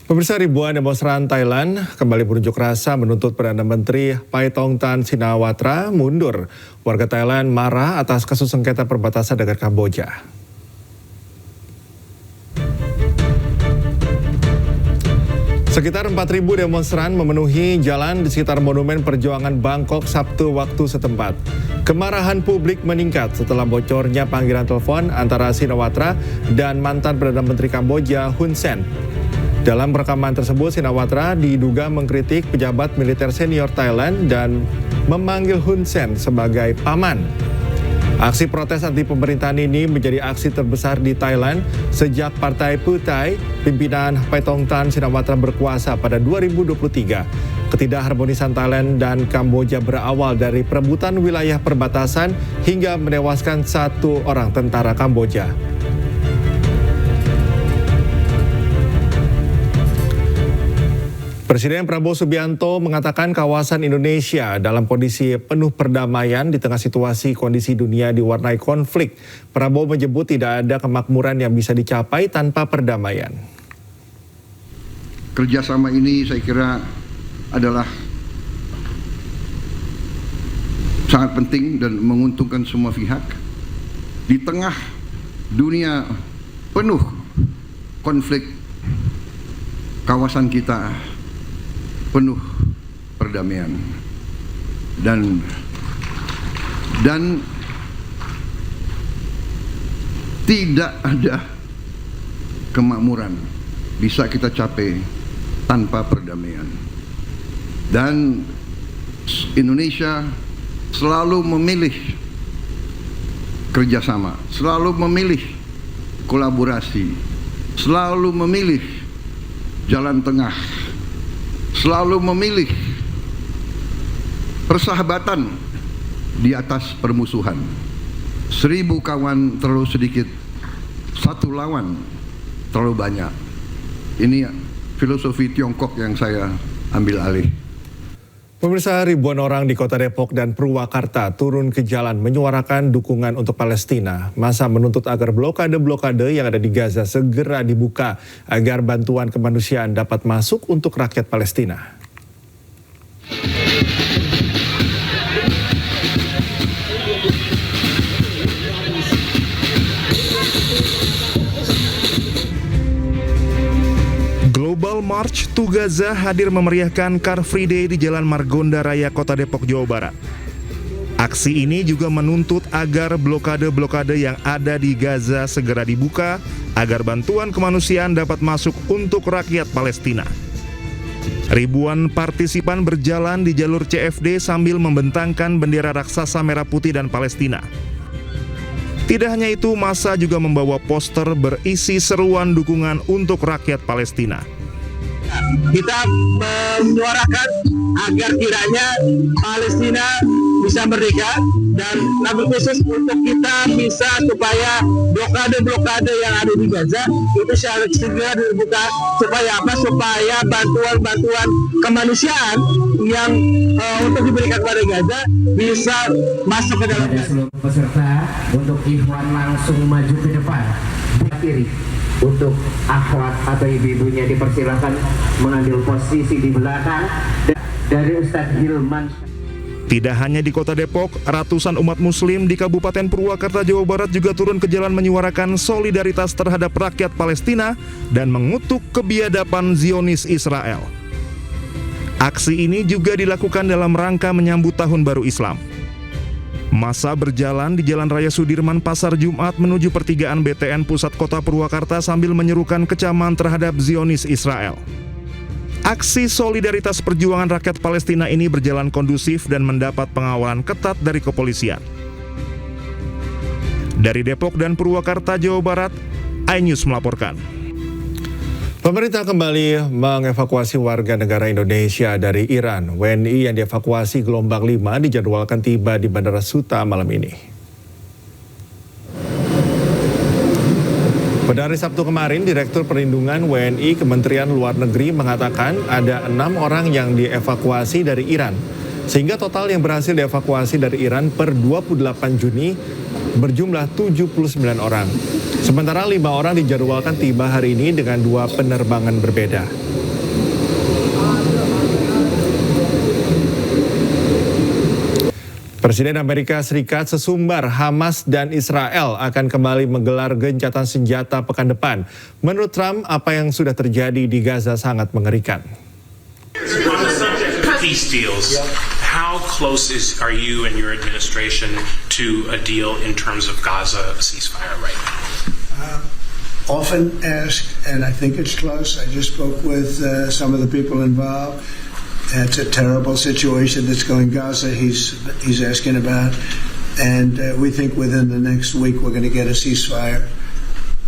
Pemirsa, ribuan demonstran Thailand kembali berunjuk rasa menuntut Perdana Menteri Paetongtarn Shinawatra mundur. Warga Thailand marah atas kasus sengketa perbatasan dengan Kamboja. Sekitar 4.000 demonstran memenuhi jalan di sekitar Monumen Perjuangan Bangkok Sabtu waktu setempat. Kemarahan publik meningkat setelah bocornya panggilan telepon antara Shinawatra dan mantan Perdana Menteri Kamboja Hun Sen. Dalam rekaman tersebut, Shinawatra diduga mengkritik pejabat militer senior Thailand dan memanggil Hun Sen sebagai paman. Aksi protes anti pemerintahan ini menjadi aksi terbesar di Thailand sejak Partai Pheu Thai pimpinan Paetongtarn Shinawatra berkuasa pada 2023. Ketidakharmonisan Thailand dan Kamboja berawal dari perebutan wilayah perbatasan hingga menewaskan 1 orang tentara Kamboja. Presiden Prabowo Subianto mengatakan kawasan Indonesia dalam kondisi penuh perdamaian di tengah situasi kondisi dunia diwarnai konflik. Prabowo menyebut tidak ada kemakmuran yang bisa dicapai tanpa perdamaian. Kerjasama ini saya kira adalah sangat penting dan menguntungkan semua pihak. Di tengah dunia penuh konflik, kawasan kita penuh perdamaian dan tidak ada kemakmuran bisa kita capai tanpa perdamaian. Dan Indonesia selalu memilih kerjasama, selalu memilih kolaborasi, selalu memilih jalan tengah, selalu memilih persahabatan di atas permusuhan. 1000 kawan terlalu sedikit, 1 lawan terlalu banyak. Ini filosofi Tiongkok yang saya ambil alih. Pemirsa, ribuan orang di Kota Depok dan Purwakarta turun ke jalan menyuarakan dukungan untuk Palestina. Massa menuntut agar blokade-blokade yang ada di Gaza segera dibuka agar bantuan kemanusiaan dapat masuk untuk rakyat Palestina. Global March to Gaza hadir memeriahkan Car Free Day di Jalan Margonda Raya, Kota Depok, Jawa Barat. Aksi ini juga menuntut agar blokade-blokade yang ada di Gaza segera dibuka agar bantuan kemanusiaan dapat masuk untuk rakyat Palestina. Ribuan partisipan berjalan di jalur CFD sambil membentangkan bendera raksasa merah putih dan Palestina. Tidak hanya itu, massa juga membawa poster berisi seruan dukungan untuk rakyat Palestina. Kita menyuarakan agar kiranya Palestina bisa merdeka, dan lagu khusus untuk kita bisa supaya blokade-blokade yang ada di Gaza itu segera dibuka. Supaya apa? Supaya bantuan-bantuan kemanusiaan yang untuk diberikan kepada Gaza bisa masuk ke dalam Gaza. Seluruh peserta untuk Ikhwan langsung maju ke depan. Kiri. Untuk akhwat atau ibu-ibunya dipersilakan mengambil posisi di belakang dari Ustadz Hilman. Tidak hanya di Kota Depok, ratusan umat muslim di Kabupaten Purwakarta, Jawa Barat juga turun ke jalan menyuarakan solidaritas terhadap rakyat Palestina dan mengutuk kebiadaban Zionis Israel. Aksi ini juga dilakukan dalam rangka menyambut Tahun Baru Islam. Massa berjalan di Jalan Raya Sudirman Pasar Jumat menuju pertigaan BTN Pusat Kota Purwakarta sambil menyerukan kecaman terhadap Zionis Israel. Aksi solidaritas perjuangan rakyat Palestina ini berjalan kondusif dan mendapat pengawalan ketat dari kepolisian. Dari Depok dan Purwakarta, Jawa Barat, iNews melaporkan. Pemerintah kembali mengevakuasi warga negara Indonesia dari Iran. WNI yang dievakuasi gelombang 5 dijadwalkan tiba di Bandara Suta malam ini. Pada hari Sabtu kemarin, Direktur Perlindungan WNI Kementerian Luar Negeri mengatakan ada 6 orang yang dievakuasi dari Iran. Sehingga total yang berhasil dievakuasi dari Iran per 28 Juni berjumlah 79 orang. Sementara 5 orang dijadwalkan tiba hari ini dengan 2 penerbangan berbeda. Presiden Amerika Serikat sesumbar Hamas dan Israel akan kembali menggelar gencatan senjata pekan depan. Menurut Trump, apa yang sudah terjadi di Gaza sangat mengerikan. Peace deals. How close are you and your administration to a deal in terms of Gaza ceasefire right now? Often asked, and I think it's close. I just spoke with some of the people involved. It's a terrible situation that's going Gaza. He's asking about, and we think within the next week we're going to get a ceasefire.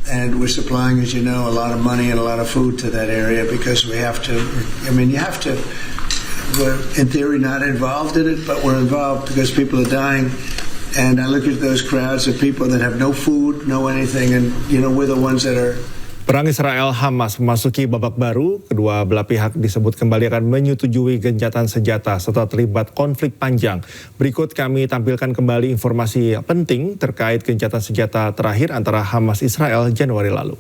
And we're supplying, as you know, a lot of money and a lot of food to that area because we have to. I mean, you have to. We're in theory not involved in it, but we're involved because people are dying. And I look at those crowds of people that have no food, no anything, and we're the ones that are. Perang Israel-Hamas memasuki babak baru. Kedua belah pihak disebut kembali akan menyetujui gencatan senjata setelah terlibat konflik panjang. Berikut kami tampilkan kembali informasi penting terkait gencatan senjata terakhir antara Hamas Israel Januari lalu.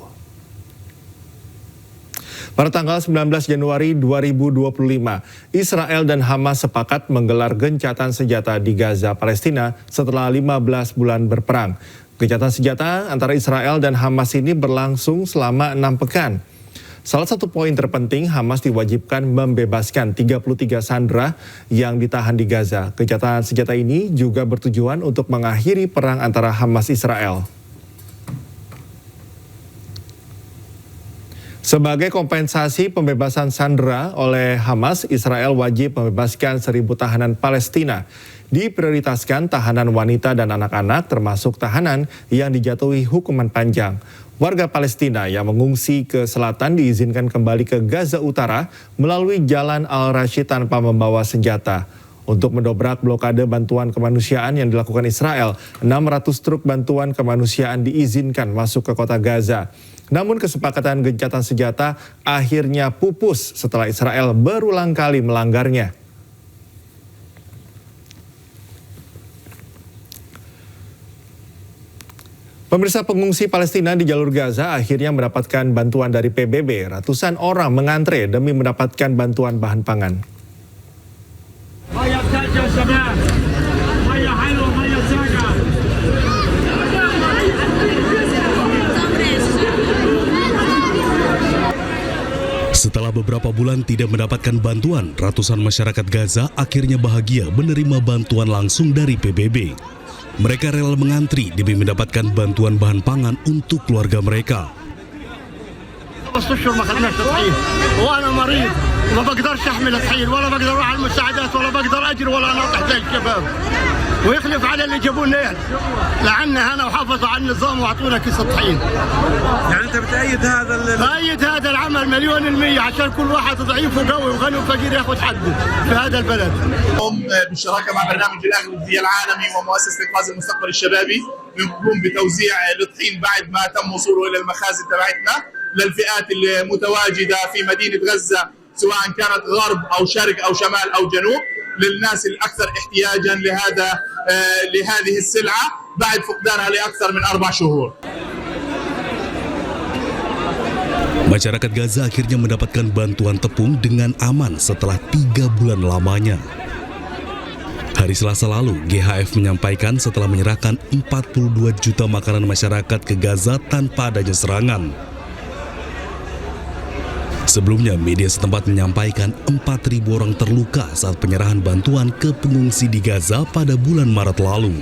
Pada tanggal 19 Januari 2025, Israel dan Hamas sepakat menggelar gencatan senjata di Gaza, Palestina setelah 15 bulan berperang. Gencatan senjata antara Israel dan Hamas ini berlangsung selama 6 pekan. Salah satu poin terpenting, Hamas diwajibkan membebaskan 33 sandera yang ditahan di Gaza. Gencatan senjata ini juga bertujuan untuk mengakhiri perang antara Hamas Israel. Sebagai kompensasi pembebasan sandera oleh Hamas, Israel wajib membebaskan 1.000 tahanan Palestina. Diprioritaskan tahanan wanita dan anak-anak, termasuk tahanan yang dijatuhi hukuman panjang. Warga Palestina yang mengungsi ke selatan diizinkan kembali ke Gaza Utara melalui Jalan Al-Rashid tanpa membawa senjata. Untuk mendobrak blokade bantuan kemanusiaan yang dilakukan Israel, 600 truk bantuan kemanusiaan diizinkan masuk ke kota Gaza. Namun kesepakatan gencatan senjata akhirnya pupus setelah Israel berulang kali melanggarnya. Pemirsa, pengungsi Palestina di jalur Gaza akhirnya mendapatkan bantuan dari PBB. Ratusan orang mengantre demi mendapatkan bantuan bahan pangan. Setelah beberapa bulan tidak mendapatkan bantuan, ratusan masyarakat Gaza akhirnya bahagia menerima bantuan langsung dari PBB. Mereka rela mengantri demi mendapatkan bantuan bahan pangan untuk keluarga mereka. ما بقدرش احمل الحين ولا بقدر اروح على المساعدات ولا بقدر اجري ولا اناطح زي الشباب ويخلف على اللي جابونا لعنا هنا وحافظوا على النظام واعطونا كيس طحين. يعني انت بتأيد بأيد هذا العمل 100% عشان كل واحد ضعيف وقوي وغني وفقير ياخذ حقه في هذا البلد. بالشراكه مع برنامج الاغذيه العالمي ومؤسسه انقاذ المستقبل الشبابي نقوم بتوزيع الطحين بعد ما تم وصوله الى المخازن تبعتنا للفئات المتواجده في مدينه غزه سواء كانت غرب أو شرق أو شمال أو جنوب للناس الأكثر احتياجا لهذه السلعة بعد فقدانها لأكثر من 4 شهور. Masyarakat Gaza akhirnya mendapatkan bantuan tepung dengan aman setelah 3 bulan lamanya. Hari Selasa lalu, GHF menyampaikan setelah menyerahkan 42 juta makanan masyarakat ke Gaza tanpa adanya serangan. Sebelumnya, media setempat menyampaikan 4.000 orang terluka saat penyerahan bantuan ke pengungsi di Gaza pada bulan Maret lalu.